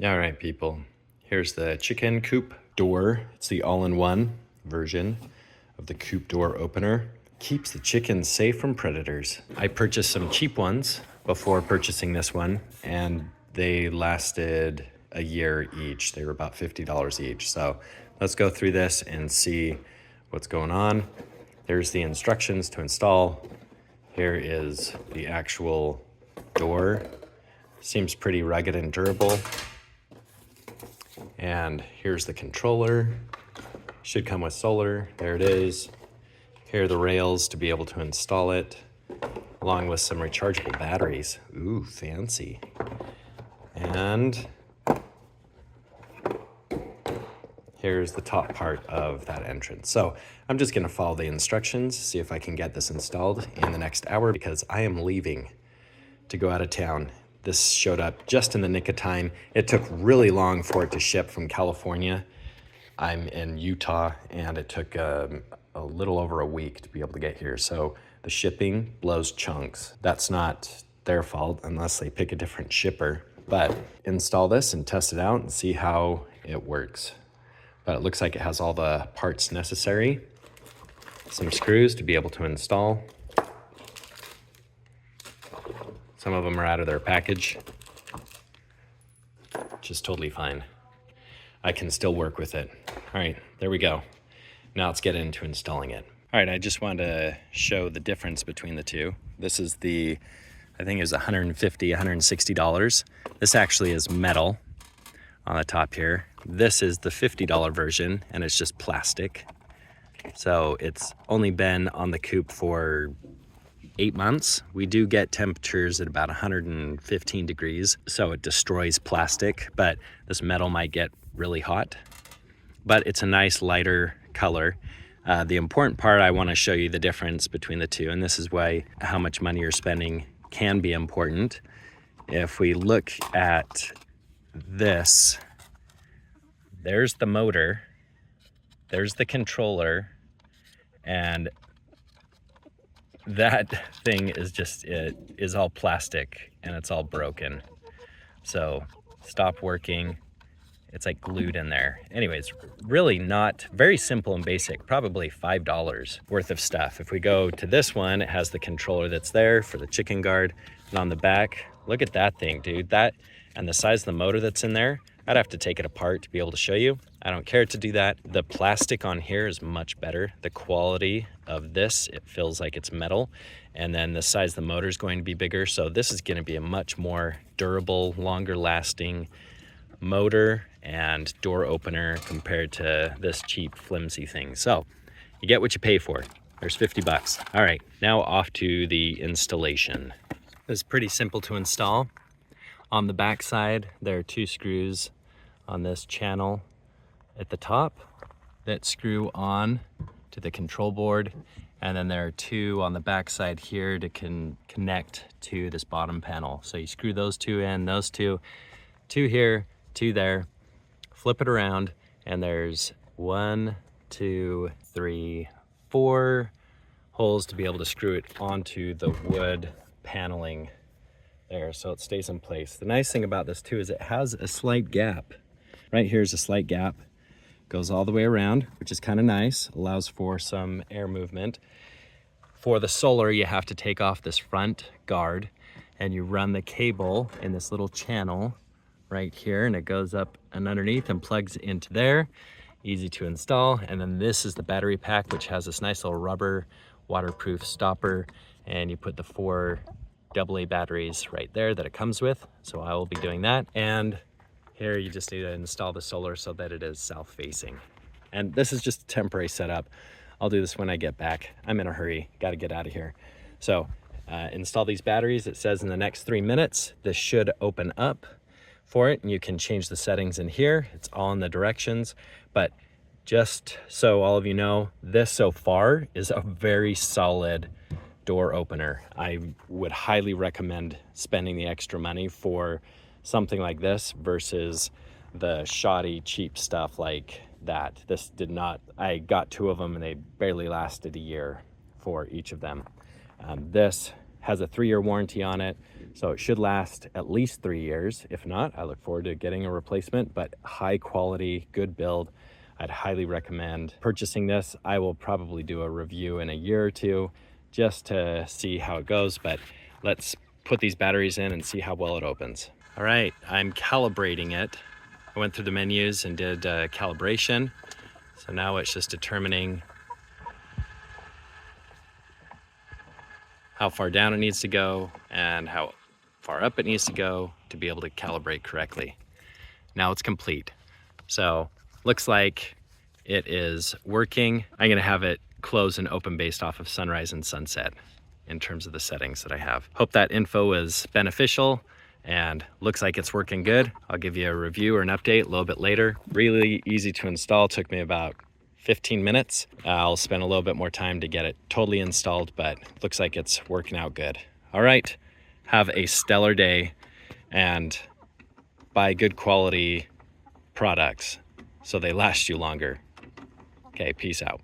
All right, people. Here's the chicken coop door. It's the all-in-one version of the coop door opener. Keeps the chickens safe from predators. I purchased some cheap ones before purchasing this one, and they lasted a year each. They were about $50 each. So let's go through this and see what's going on. There's the instructions to install. Here is the actual door. Seems pretty rugged and durable. And here's the controller. Should come with solar. There it is. Here are the rails to be able to install it, along with some rechargeable batteries. Ooh, fancy. And here's the top part of that entrance. So I'm just gonna follow the instructions, see if I can get this installed in the next hour, because I am leaving to go out of town. This showed up just in the nick of time. It took really long for it to ship from California. I'm in Utah, and it took a little over a week to be able to get here. So the shipping blows chunks. That's not their fault unless they pick a different shipper. But install this and test it out and see how it works. But it looks like it has all the parts necessary. Some screws to be able to install. Some of them are out of their package, which is totally fine. I can still work with it. All right, there we go. Now let's get into installing it. All right, I just wanted to show the difference between the two. This is the, I think it was $150, $160. This actually is metal on the top here. This is the $50 version, and it's just plastic. So it's only been on the coop for 8 months. We do get temperatures at about 115 degrees, so it destroys plastic, but this metal might get really hot. But it's a nice lighter color. The important part, I want to show you the difference between the two, and this is why how much money you're spending can be important. If we look at this, there's the motor, there's the controller, and that thing is just, it is all plastic and it's all broken. So stop working. It's like glued in there. Anyways, really not very simple and basic, probably $5 worth of stuff. If we go to this one, it has the controller that's there for the ChickenGuard, and on the back, look at that thing, dude. That and the size of the motor that's in there, I'd have to take it apart to be able to show you. I don't care to do that. The plastic on here is much better. The quality of this, it feels like it's metal. And then the size of the motor is going to be bigger. So this is going to be a much more durable, longer lasting motor and door opener compared to this cheap flimsy thing. So you get what you pay for. There's 50 bucks. All right, now off to the installation. It's pretty simple to install. On the back side, there are 2 screws on this channel at the top that screw on to the control board, and then there are 2 on the back side here to connect to this bottom panel. So you screw those 2 in, those 2 here, 2 there, flip it around, and there's 1, 2, 3, 4 holes to be able to screw it onto the wood paneling there, so it stays in place. The nice thing about this too is it has a slight gap. Right here's a slight gap. Goes all the way around, which is kind of nice. Allows for some air movement. For the solar, you have to take off this front guard, and you run the cable in this little channel right here, and it goes up and underneath and plugs into there. Easy to install. And then this is the battery pack, which has this nice little rubber waterproof stopper, and you put the 4 AA batteries right there that it comes with. So I will be doing that. And here you just need to install the solar so that it is south-facing. And this is just a temporary setup. I'll do this when I get back. I'm in a hurry, gotta get out of here. So install these batteries. It says in the next 3 minutes, this should open up for it, and you can change the settings in here. It's all in the directions, but just so all of you know, this so far is a very solid door opener. I would highly recommend spending the extra money for something like this versus the shoddy, cheap stuff like that. This did not, I got 2 of them and they barely lasted a year for each of them. This has a 3-year warranty on it, so it should last at least 3 years. If not, I look forward to getting a replacement, but high quality, good build. I'd highly recommend purchasing this. I will probably do a review in a year or two just to see how it goes, but let's put these batteries in and see how well it opens. All right, I'm calibrating it. I went through the menus and did calibration. So now it's just determining how far down it needs to go and how far up it needs to go to be able to calibrate correctly. Now it's complete. So looks like it is working. I'm gonna have it close and open based off of sunrise and sunset in terms of the settings that I have. Hope that info was beneficial and looks like it's working good. I'll give you a review or an update a little bit later. Really easy to install, took me about 15 minutes. I'll spend a little bit more time to get it totally installed, but looks like it's working out good. All right, have a stellar day and buy good quality products so they last you longer. Okay, peace out.